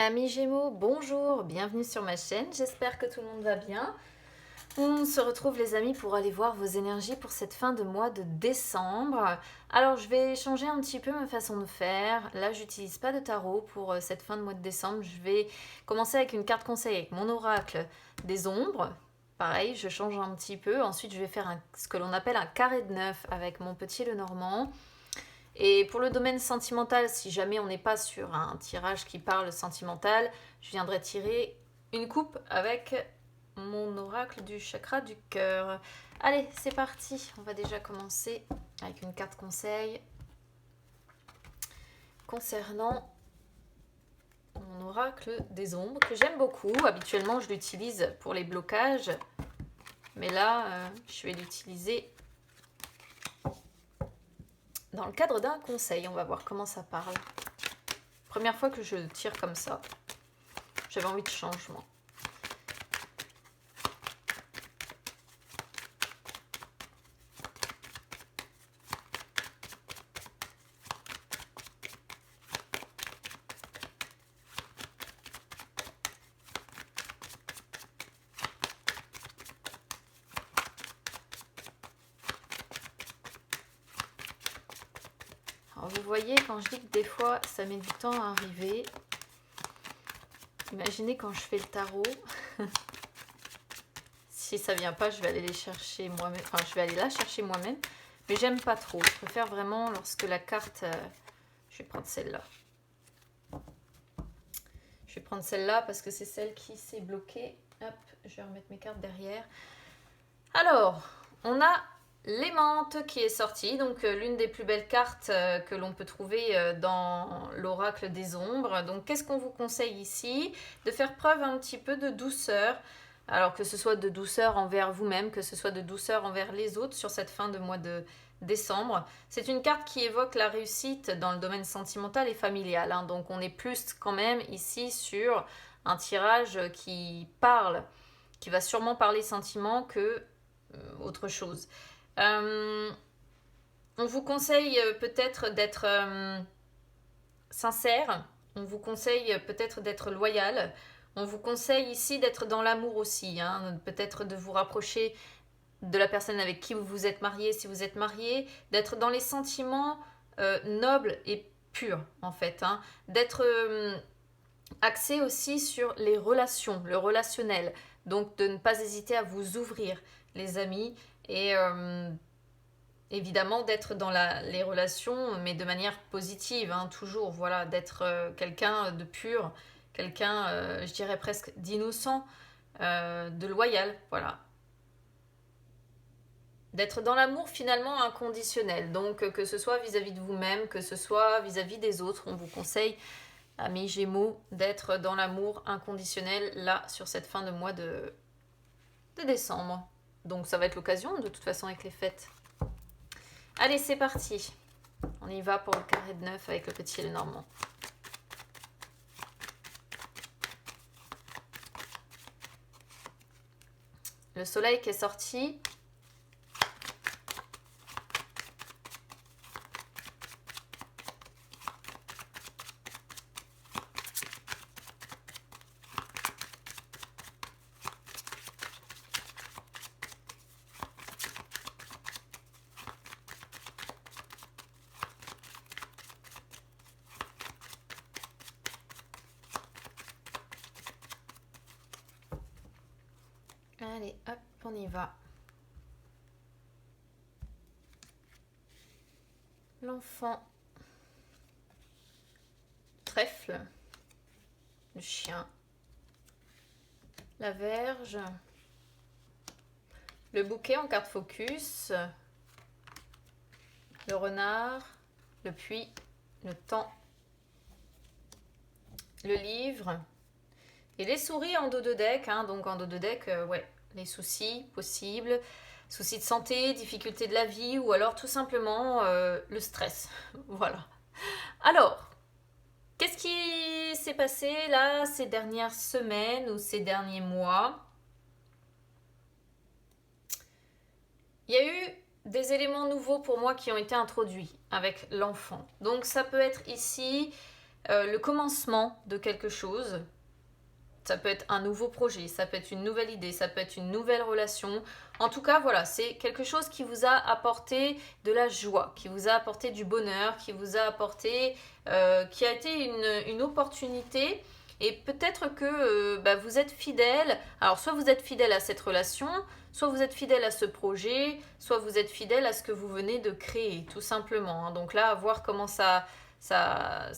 Amis Gémeaux, bonjour, bienvenue sur ma chaîne, j'espère que tout le monde va bien. On se retrouve les amis pour aller voir vos énergies pour cette fin de mois de décembre. Alors je vais changer un petit peu ma façon de faire. Là j'utilise pas de tarot pour cette fin de mois de décembre. Je vais commencer avec une carte conseil avec mon oracle des ombres. Pareil, je change un petit peu. Ensuite je vais faire ce que l'on appelle un carré de 9 avec mon petit Lenormand. Et pour le domaine sentimental, si jamais on n'est pas sur un tirage qui parle sentimental, je viendrai tirer une coupe avec mon oracle du chakra du cœur. Allez, c'est parti. On va déjà commencer avec une carte conseil concernant mon oracle des ombres que j'aime beaucoup. Habituellement, je l'utilise pour les blocages, mais là, je vais l'utiliser dans le cadre d'un conseil. On va voir comment ça parle. Première fois que je tire comme ça. J'avais envie de changement. Alors vous voyez, quand je dis que des fois ça met du temps à arriver, imaginez quand je fais le tarot, si ça vient pas, je vais aller les chercher moi-même, enfin je vais aller la chercher moi-même, mais j'aime pas trop, je préfère vraiment lorsque la carte, je vais prendre celle-là. Je vais prendre celle-là parce que c'est celle qui s'est bloquée. Hop, je vais remettre mes cartes derrière. Alors, on a l'aimante qui est sortie, donc l'une des plus belles cartes que l'on peut trouver dans l'oracle des ombres. Donc qu'est-ce qu'on vous conseille ici? De faire preuve un petit peu de douceur, alors que ce soit de douceur envers vous-même, que ce soit de douceur envers les autres sur cette fin de mois de décembre. C'est une carte qui évoque la réussite dans le domaine sentimental et familial, hein. Donc on est plus quand même ici sur un tirage qui parle, qui va sûrement parler sentiments que autre chose. On vous conseille peut-être d'être sincère, on vous conseille peut-être d'être loyal, on vous conseille ici d'être dans l'amour aussi, hein, peut-être de vous rapprocher de la personne avec qui vous vous êtes marié, si vous êtes marié, d'être dans les sentiments nobles et purs en fait, hein, d'être axé aussi sur les relations, le relationnel, donc de ne pas hésiter à vous ouvrir les amis et évidemment d'être dans les relations mais de manière positive, hein, toujours, voilà, d'être quelqu'un de pur, quelqu'un je dirais presque d'innocent, de loyal, voilà, d'être dans l'amour finalement inconditionnel, donc que ce soit vis-à-vis de vous-même, que ce soit vis-à-vis des autres. On vous conseille, amis Gémeaux, d'être dans l'amour inconditionnel là sur cette fin de mois de décembre. Donc ça va être l'occasion de toute façon avec les fêtes. Allez, c'est parti. On y va pour le carré de 9 avec le petit Lenormand. Le soleil qui est sorti. Allez, hop, on y va. L'enfant. Trèfle. Le chien. La Vierge. Le bouquet en carte focus. Le renard. Le puits. Le temps. Le livre. Et les souris en dos de deck, hein, donc en dos de deck, ouais, les soucis possibles, soucis de santé, difficultés de la vie, ou alors tout simplement le stress. Voilà. Alors, qu'est-ce qui s'est passé là ces dernières semaines ou ces derniers mois? Il y a eu des éléments nouveaux pour moi qui ont été introduits avec l'enfant. Donc ça peut être ici le commencement de quelque chose. Ça peut être un nouveau projet, ça peut être une nouvelle idée, ça peut être une nouvelle relation. En tout cas, voilà, c'est quelque chose qui vous a apporté de la joie, qui vous a apporté du bonheur, qui vous a apporté, qui a été une opportunité. Et peut-être que vous êtes fidèle. Alors, soit vous êtes fidèle à cette relation, soit vous êtes fidèle à ce projet, soit vous êtes fidèle à ce que vous venez de créer, tout simplement. Hein. Donc là, à voir comment ça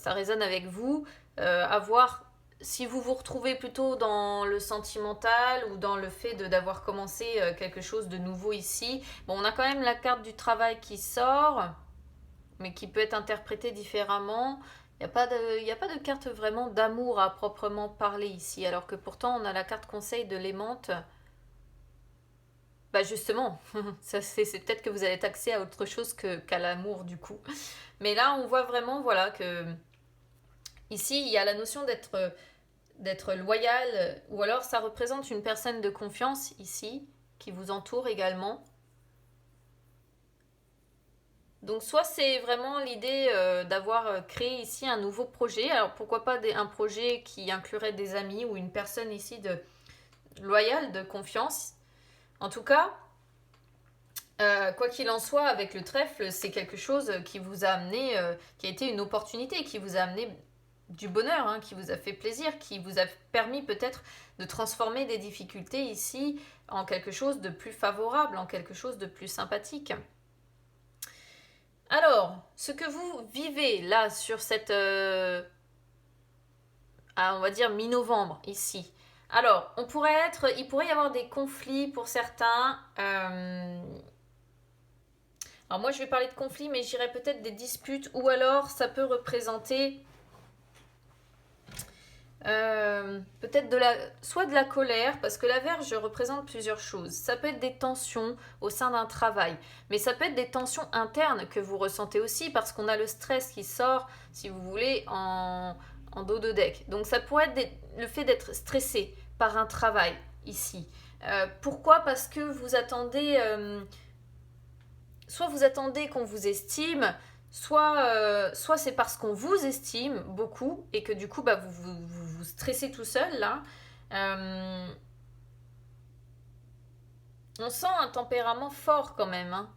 résonne avec vous, à voir si vous vous retrouvez plutôt dans le sentimental ou dans le fait d'avoir commencé quelque chose de nouveau ici. Bon, on a quand même la carte du travail qui sort, mais qui peut être interprétée différemment. Il n'y a pas de carte vraiment d'amour à proprement parler ici, alors que pourtant on a la carte conseil de l'aimante. Bah justement, c'est peut-être que vous allez être axé à autre chose qu'à l'amour du coup. Mais là, on voit vraiment, voilà, que ici, il y a la notion d'être loyal, ou alors ça représente une personne de confiance ici, qui vous entoure également. Donc soit c'est vraiment l'idée d'avoir créé ici un nouveau projet, alors pourquoi pas un projet qui inclurait des amis ou une personne ici de loyale, de confiance. En tout cas, quoi qu'il en soit, avec le trèfle, c'est quelque chose qui vous a amené, qui a été une opportunité, qui vous a amené du bonheur, hein, qui vous a fait plaisir, qui vous a permis peut-être de transformer des difficultés ici en quelque chose de plus favorable, en quelque chose de plus sympathique. Alors, ce que vous vivez là sur cette, on va dire mi-novembre ici. Alors, il pourrait y avoir des conflits pour certains. Alors moi, je vais parler de conflits, mais j'irais peut-être des disputes, ou alors ça peut représenter peut-être soit de la colère, parce que la Vierge représente plusieurs choses. Ça peut être des tensions au sein d'un travail, mais ça peut être des tensions internes que vous ressentez aussi, parce qu'on a le stress qui sort, si vous voulez, en dos de deck. Donc ça pourrait être le fait d'être stressé par un travail ici. Pourquoi? Parce que vous attendez, soit vous attendez qu'on vous estime, soit c'est parce qu'on vous estime beaucoup et que du coup vous stressez tout seul là. On sent un tempérament fort quand même, hein.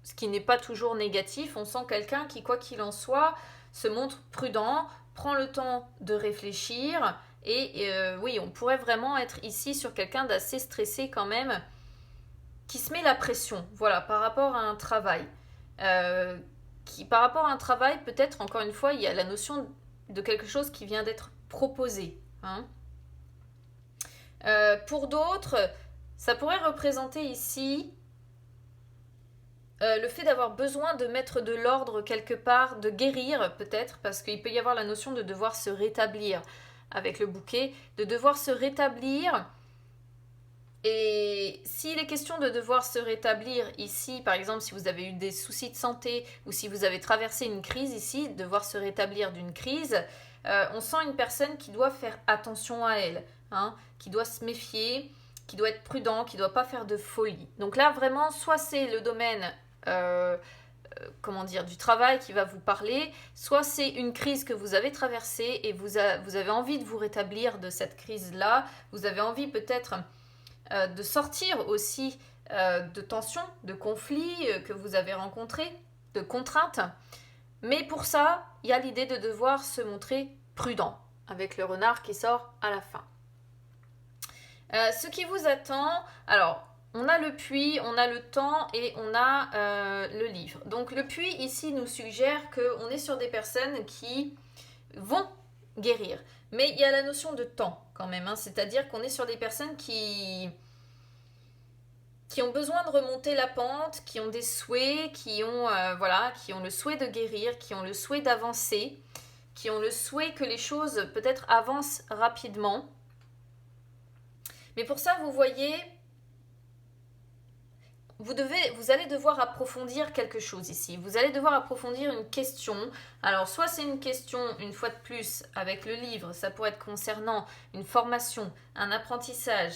Ce qui n'est pas toujours négatif. On sent quelqu'un qui, quoi qu'il en soit, se montre prudent, prend le temps de réfléchir. Et oui, on pourrait vraiment être ici sur quelqu'un d'assez stressé quand même, qui se met la pression, voilà, par rapport à un travail. Par rapport à un travail, peut-être, encore une fois, il y a la notion de quelque chose qui vient d'être proposé. Hein. Pour d'autres, ça pourrait représenter ici le fait d'avoir besoin de mettre de l'ordre quelque part, de guérir peut-être, parce qu'il peut y avoir la notion de devoir se rétablir avec le bouquet, de devoir se rétablir. Et s'il est question de devoir se rétablir ici, par exemple si vous avez eu des soucis de santé ou si vous avez traversé une crise ici, devoir se rétablir d'une crise, on sent une personne qui doit faire attention à elle, hein, qui doit se méfier, qui doit être prudent, qui ne doit pas faire de folie. Donc là vraiment, soit c'est le domaine du travail qui va vous parler, soit c'est une crise que vous avez traversée et vous avez envie de vous rétablir de cette crise-là, vous avez envie peut-être de sortir aussi de tensions, de conflits que vous avez rencontrés, de contraintes. Mais pour ça, il y a l'idée de devoir se montrer prudent, avec le renard qui sort à la fin. Ce qui vous attend, alors, on a le puits, on a le temps et on a le livre. Donc le puits ici nous suggère qu'on est sur des personnes qui vont guérir. Mais il y a la notion de temps quand même, hein, c'est-à-dire qu'on est sur des personnes qui ont besoin de remonter la pente, qui ont des souhaits, qui ont le souhait de guérir, qui ont le souhait d'avancer, qui ont le souhait que les choses peut-être avancent rapidement. Mais pour ça, vous voyez, vous allez devoir approfondir quelque chose ici. Vous allez devoir approfondir une question. Alors, soit c'est une question, une fois de plus, avec le livre, ça pourrait être concernant une formation, un apprentissage.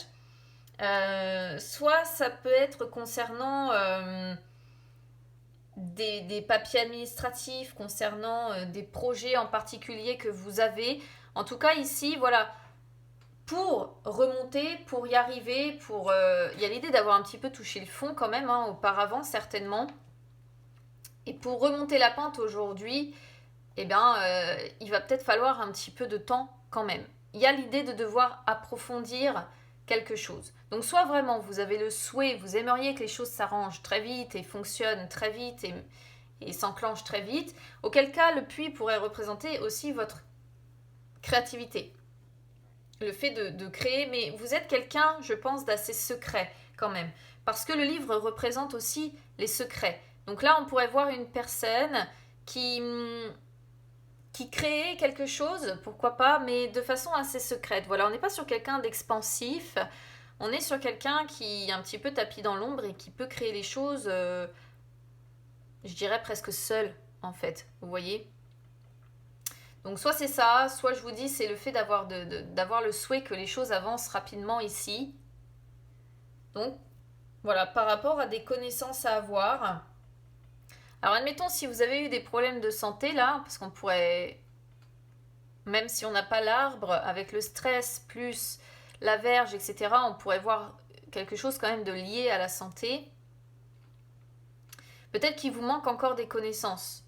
Soit ça peut être concernant des papiers administratifs concernant des projets en particulier que vous avez. En tout cas, ici, voilà, pour remonter, pour y arriver, il y a l'idée d'avoir un petit peu touché le fond quand même, hein, auparavant, certainement. Et pour remonter la pente aujourd'hui, eh bien, il va peut-être falloir un petit peu de temps quand même. Il y a l'idée de devoir approfondir quelque chose. Donc soit vraiment vous avez le souhait, vous aimeriez que les choses s'arrangent très vite et fonctionnent très vite et s'enclenchent très vite, auquel cas le puits pourrait représenter aussi votre créativité. Le fait de créer, mais vous êtes quelqu'un, je pense, d'assez secret quand même. Parce que le livre représente aussi les secrets. Donc là, on pourrait voir une personne qui crée quelque chose, pourquoi pas, mais de façon assez secrète. Voilà, on n'est pas sur quelqu'un d'expansif, on est sur quelqu'un qui est un petit peu tapis dans l'ombre et qui peut créer les choses, je dirais presque seul, en fait, vous voyez. Donc soit c'est ça, soit je vous dis c'est le fait d'avoir le souhait que les choses avancent rapidement ici. Donc voilà, par rapport à des connaissances à avoir. Alors admettons si vous avez eu des problèmes de santé là, parce qu'on pourrait, même si on n'a pas l'arbre, avec le stress plus la verge, etc., on pourrait voir quelque chose quand même de lié à la santé. Peut-être qu'il vous manque encore des connaissances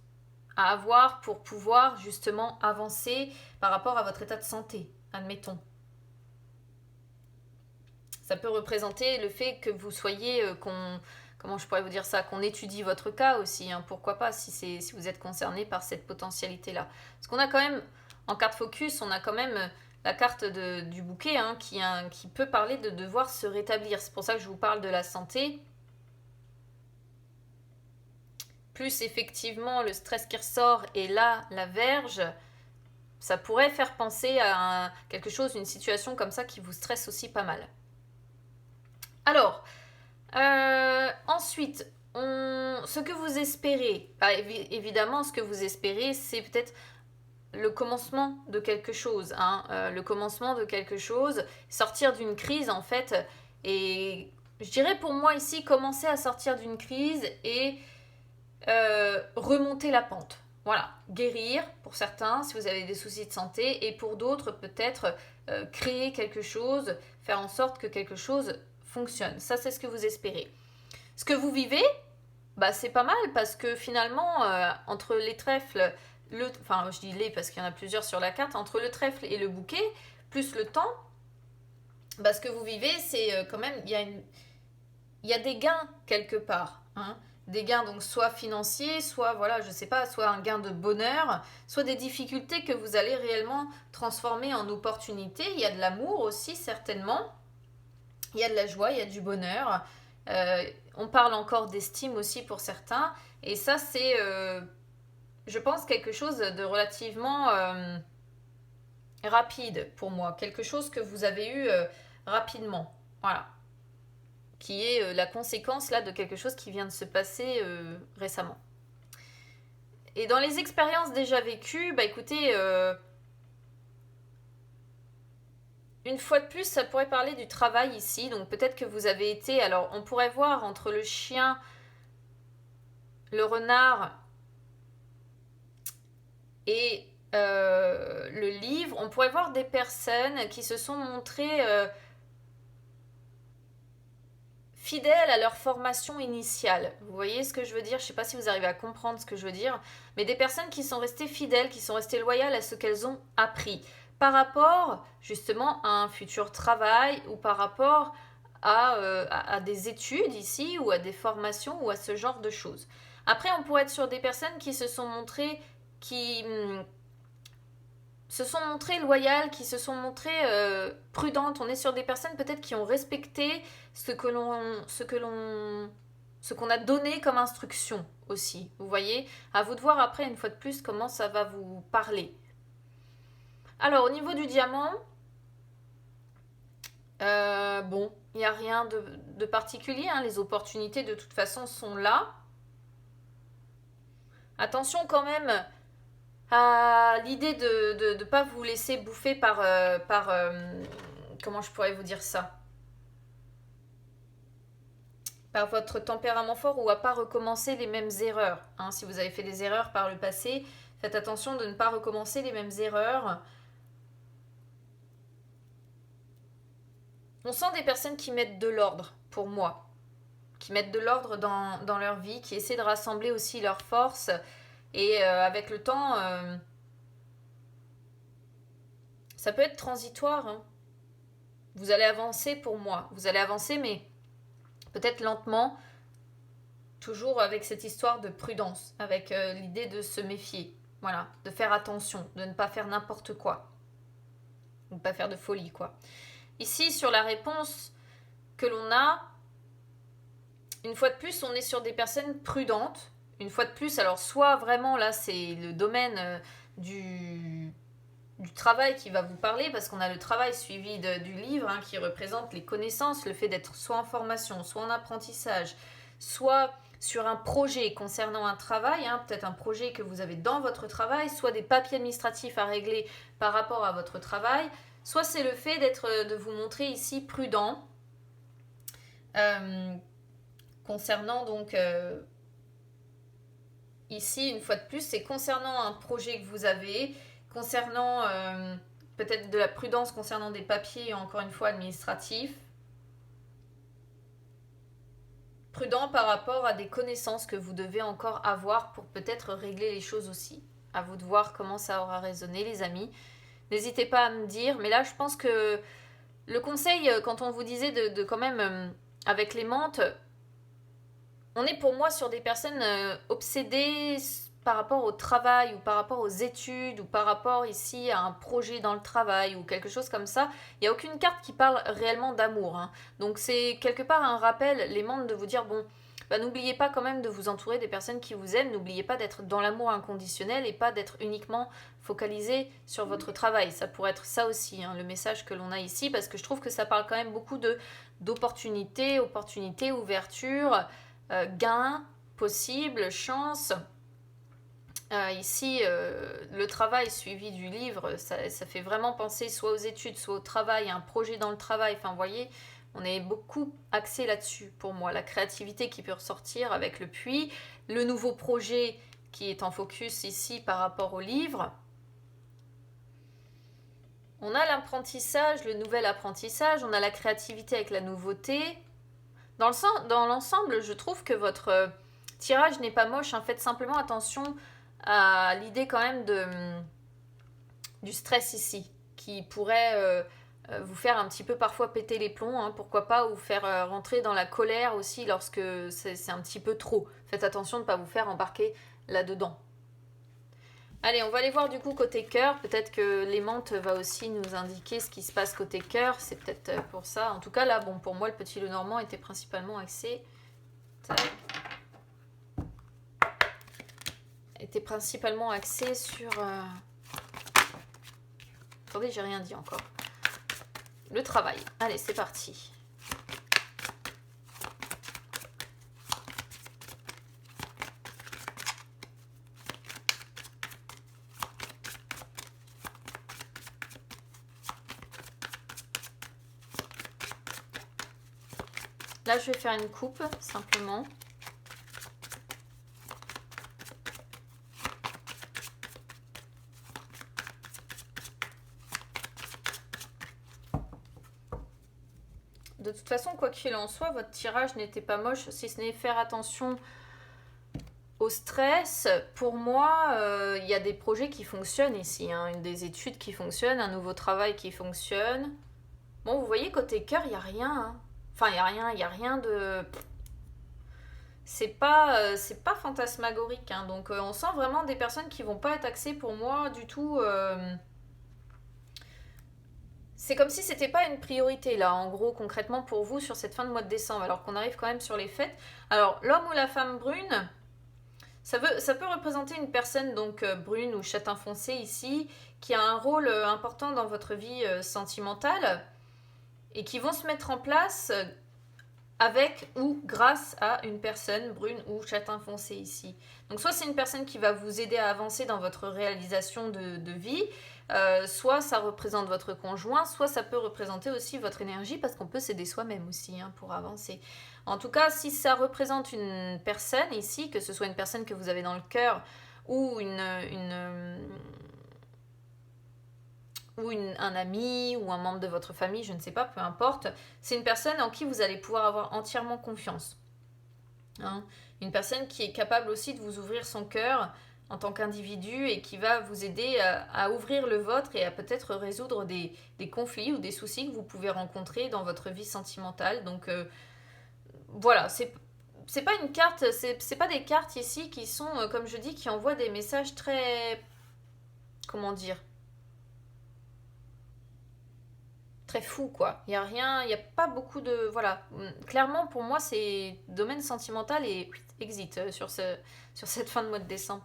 à avoir pour pouvoir justement avancer par rapport à votre état de santé, admettons. Ça peut représenter le fait que vous soyez, comment je pourrais vous dire ça, qu'on étudie votre cas aussi, hein, pourquoi pas, si vous êtes concerné par cette potentialité-là. Parce qu'on a quand même, en carte focus, on a quand même la carte du bouquet, hein, qui peut parler de devoir se rétablir. C'est pour ça que je vous parle de la santé. Plus effectivement le stress qui ressort et là, la verge, ça pourrait faire penser à quelque chose, une situation comme ça qui vous stresse aussi pas mal. Alors, ensuite, ce que vous espérez, bah, évidemment, ce que vous espérez, c'est peut-être le commencement de quelque chose, hein, le commencement de quelque chose, sortir d'une crise en fait, et je dirais pour moi ici, commencer à sortir d'une crise et remonter la pente. Voilà, guérir pour certains si vous avez des soucis de santé et pour d'autres peut-être créer quelque chose, faire en sorte que quelque chose fonctionne. Ça c'est ce que vous espérez. Ce que vous vivez, bah, c'est pas mal parce que finalement entre les trèfles, enfin je dis les parce qu'il y en a plusieurs sur la carte, entre le trèfle et le bouquet, plus le temps, bah, ce que vous vivez c'est quand même, il y a des gains quelque part, hein. Des gains donc soit financiers, soit voilà, je sais pas, soit un gain de bonheur, soit des difficultés que vous allez réellement transformer en opportunités. Il y a de l'amour aussi certainement, il y a de la joie, il y a du bonheur. On parle encore d'estime aussi pour certains, et ça c'est, je pense, quelque chose de relativement rapide pour moi, quelque chose que vous avez eu rapidement, voilà, qui est la conséquence là de quelque chose qui vient de se passer récemment. Et dans les expériences déjà vécues, bah écoutez, une fois de plus, ça pourrait parler du travail ici. Donc peut-être que vous avez été, alors on pourrait voir entre le chien, le renard et le livre, on pourrait voir des personnes qui se sont montrées fidèles à leur formation initiale. Vous voyez ce que je veux dire? Je ne sais pas si vous arrivez à comprendre ce que je veux dire, mais des personnes qui sont restées fidèles, qui sont restées loyales à ce qu'elles ont appris, par rapport justement à un futur travail ou par rapport à des études ici ou à des formations ou à ce genre de choses. Après, on pourrait être sur des personnes qui se sont montrées, loyales, qui se sont montrées prudentes. On est sur des personnes peut-être qui ont respecté ce qu'on a donné comme instruction aussi. Vous voyez, à vous de voir après une fois de plus comment ça va vous parler. Alors au niveau du diamant, bon, il n'y a rien de particulier, hein. Les opportunités de toute façon sont là. Attention quand même à l'idée de ne pas vous laisser bouffer par comment je pourrais vous dire ça, par votre tempérament fort ou à pas recommencer les mêmes erreurs. Hein. Si vous avez fait des erreurs par le passé, faites attention de ne pas recommencer les mêmes erreurs. On sent des personnes qui mettent de l'ordre, pour moi, qui mettent de l'ordre dans leur vie, qui essaient de rassembler aussi leurs forces. Et avec le temps, ça peut être transitoire. Hein. Vous allez avancer pour moi. Vous allez avancer, mais peut-être lentement, toujours avec cette histoire de prudence, avec l'idée de se méfier. Voilà, de faire attention, de ne pas faire n'importe quoi. De ne pas faire de folie, quoi. Ici, sur la réponse que l'on a, une fois de plus, on est sur des personnes prudentes. Une fois de plus, alors soit vraiment, là, c'est le domaine du travail qui va vous parler, parce qu'on a le travail suivi du livre, hein, qui représente les connaissances, le fait d'être soit en formation, soit en apprentissage, soit sur un projet concernant un travail, hein, peut-être un projet que vous avez dans votre travail, soit des papiers administratifs à régler par rapport à votre travail, soit c'est le fait de vous montrer ici prudent, concernant donc, ici une fois de plus, c'est concernant un projet que vous avez, concernant peut-être de la prudence concernant des papiers, encore une fois administratifs, prudent par rapport à des connaissances que vous devez encore avoir pour peut-être régler les choses aussi. À vous de voir comment ça aura résonné, les amis. N'hésitez pas à me dire, mais là je pense que le conseil, quand on vous disait de quand même, avec les menthes, on est pour moi sur des personnes obsédées par rapport au travail ou par rapport aux études ou par rapport ici à un projet dans le travail ou quelque chose comme ça. Il n'y a aucune carte qui parle réellement d'amour. Hein. Donc c'est quelque part un rappel, les membres, de vous dire, bon, bah, n'oubliez pas quand même de vous entourer des personnes qui vous aiment, n'oubliez pas d'être dans l'amour inconditionnel et pas d'être uniquement focalisé sur votre travail. Ça pourrait être ça aussi, hein, le message que l'on a ici, parce que je trouve que ça parle quand même beaucoup d'opportunités, ouverture, gain possible, chance. Ici, le travail suivi du livre, ça fait vraiment penser soit aux études, soit au travail, à un projet dans le travail. Enfin, vous voyez, on est beaucoup axé là-dessus pour moi. La créativité qui peut ressortir avec le puits, le nouveau projet qui est en focus ici par rapport au livre. On a l'apprentissage, le nouvel apprentissage, on a la créativité avec la nouveauté. Dans l'ensemble, je trouve que votre tirage n'est pas moche. Hein. Faites simplement attention à l'idée quand même du stress ici, qui pourrait vous faire un petit peu parfois péter les plombs, hein, pourquoi pas, ou faire rentrer dans la colère aussi lorsque c'est un petit peu trop. Faites attention de ne pas vous faire embarquer là-dedans. Allez, on va aller voir du coup côté cœur. Peut-être que l'aimante va aussi nous indiquer ce qui se passe côté cœur. C'est peut-être pour ça. En tout cas, là, bon, pour moi, le petit Lenormand était principalement axé... sur... Attendez, j'ai rien dit encore. Le travail. Allez, c'est parti. Là, je vais faire une coupe, simplement. De toute façon, quoi qu'il en soit, votre tirage n'était pas moche, si ce n'est faire attention au stress. Pour moi, il y a des projets qui fonctionnent ici, hein, des études qui fonctionnent, un nouveau travail qui fonctionne. Bon, vous voyez, côté cœur, il n'y a rien. Hein. Enfin, il y a rien de... C'est pas fantasmagorique. Hein. Donc, on sent vraiment des personnes qui vont pas être axées pour moi du tout... C'est comme si c'était pas une priorité là, en gros, concrètement pour vous sur cette fin de mois de décembre, alors qu'on arrive quand même sur les fêtes. Alors, l'homme ou la femme brune, ça peut représenter une personne donc brune ou châtain foncé ici, qui a un rôle important dans votre vie sentimentale et qui vont se mettre en place avec ou grâce à une personne brune ou châtain foncé ici. Donc soit c'est une personne qui va vous aider à avancer dans votre réalisation de vie, soit ça représente votre conjoint, soit ça peut représenter aussi votre énergie parce qu'on peut s'aider soi-même aussi hein, pour avancer. En tout cas, si ça représente une personne ici, que ce soit une personne que vous avez dans le cœur ou un ami ou un membre de votre famille, je ne sais pas, peu importe, c'est une personne en qui vous allez pouvoir avoir entièrement confiance. Hein, une personne qui est capable aussi de vous ouvrir son cœur en tant qu'individu et qui va vous aider à ouvrir le vôtre et à peut-être résoudre des conflits ou des soucis que vous pouvez rencontrer dans votre vie sentimentale. Donc voilà, c'est pas une carte, c'est pas des cartes ici qui sont, comme je dis, qui envoient des messages très, comment dire, très fou quoi. Il y a rien, il y a pas beaucoup de voilà. Clairement pour moi c'est domaine sentimental et exit sur cette fin de mois de décembre.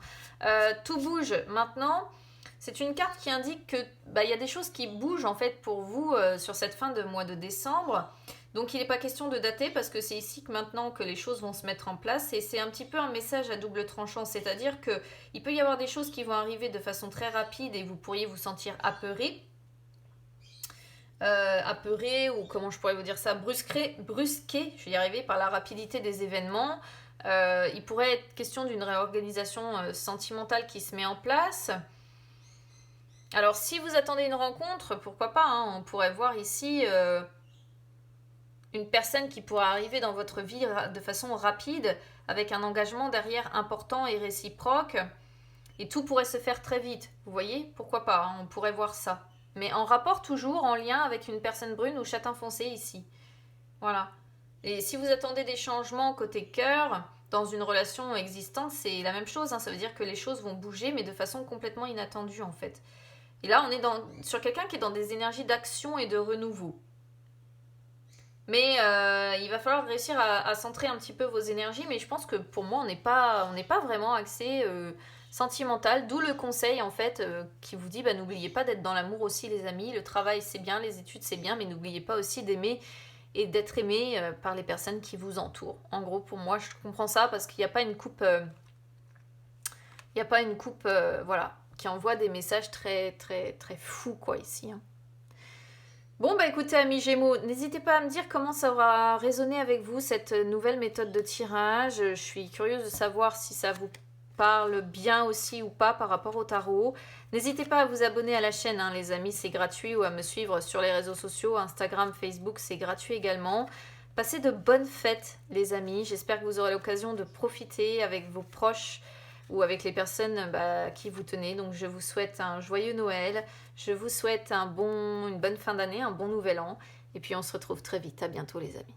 Tout bouge maintenant. C'est une carte qui indique que bah, il y a des choses qui bougent en fait pour vous sur cette fin de mois de décembre. Donc il n'est pas question de dater parce que c'est ici que maintenant que les choses vont se mettre en place et c'est un petit peu un message à double tranchant, c'est-à-dire que il peut y avoir des choses qui vont arriver de façon très rapide et vous pourriez vous sentir apeuré ou comment je pourrais vous dire ça, brusqué, je vais y arriver, par la rapidité des événements. Il pourrait être question d'une réorganisation sentimentale qui se met en place. Alors si vous attendez une rencontre, pourquoi pas, hein, on pourrait voir ici une personne qui pourra arriver dans votre vie de façon rapide, avec un engagement derrière important et réciproque, et tout pourrait se faire très vite, vous voyez, pourquoi pas, hein, on pourrait voir ça. Mais en rapport toujours en lien avec une personne brune ou châtain foncé ici. Voilà. Et si vous attendez des changements côté cœur, dans une relation existante, c'est la même chose. Hein. Ça veut dire que les choses vont bouger, mais de façon complètement inattendue en fait. Et là, on est sur quelqu'un qui est dans des énergies d'action et de renouveau. Mais il va falloir réussir à centrer un petit peu vos énergies. Mais je pense que pour moi, on n'est pas vraiment axé sentimental. D'où le conseil en fait qui vous dit n'oubliez pas d'être dans l'amour aussi les amis. Le travail c'est bien, les études c'est bien, mais n'oubliez pas aussi d'aimer et d'être aimé par les personnes qui vous entourent. En gros, pour moi, je comprends ça parce qu'il n'y a pas une coupe, voilà, qui envoie des messages très très très fous quoi ici. Hein. Bon bah écoutez amis Gémeaux, n'hésitez pas à me dire comment ça aura résonné avec vous cette nouvelle méthode de tirage. Je suis curieuse de savoir si ça vous parle bien aussi ou pas par rapport au tarot. N'hésitez pas à vous abonner à la chaîne hein, les amis, c'est gratuit, ou à me suivre sur les réseaux sociaux, Instagram, Facebook, c'est gratuit également. Passez de bonnes fêtes les amis, j'espère que vous aurez l'occasion de profiter avec vos proches ou avec les personnes qui vous tenez. Donc je vous souhaite un joyeux Noël, je vous souhaite une bonne fin d'année, un bon nouvel an. Et puis on se retrouve très vite. À bientôt les amis.